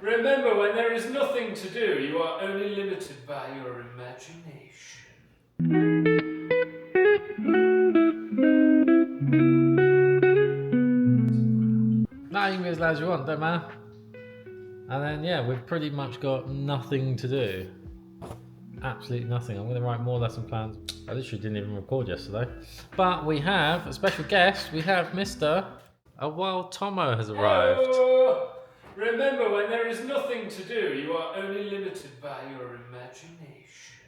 Remember, when there is nothing to do, you are only limited by your imagination. 'No, you can be as loud as you want, don't matter. And then, yeah, we've pretty much got nothing to do. Absolutely nothing. I'm going to write more lesson plans. I literally didn't even record yesterday. But we have a special guest. We have Mr. A Wild Tomo has arrived. Oh, remember, when there is nothing to do, you are only limited by your imagination.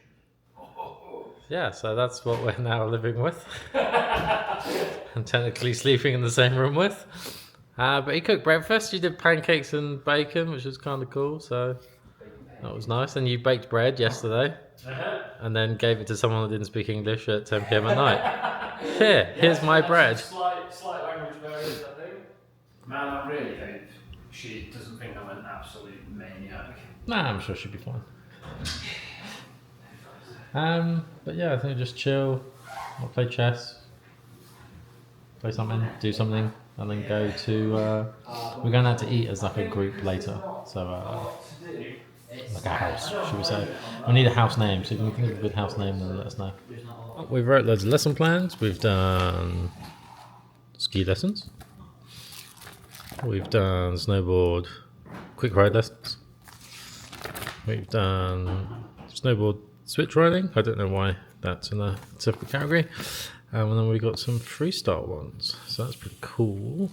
Yeah, so that's what we're now living with. And technically sleeping in the same room with. But he cooked breakfast. You did pancakes and bacon, which was kind of cool. So that was nice. And you baked bread yesterday. And then gave it to someone who didn't speak English at 10 p.m. at night. Here's my bread. Slight language barriers, I think. Man, I really hope she doesn't think I'm an absolute maniac. Nah, I'm sure she'll be fine. But yeah, I think just chill. I'll play chess. Play something, do something, and then go to. We're going out to eat as like a group later. So like a house, should we say? We need a house name. So if you can think of a good house name, then let us know. We've wrote loads of lesson plans. We've done ski lessons. We've done snowboard quick ride lessons. We've done snowboard switch riding. I don't know why that's in a separate category. And then we got some freestyle ones. So that's pretty cool.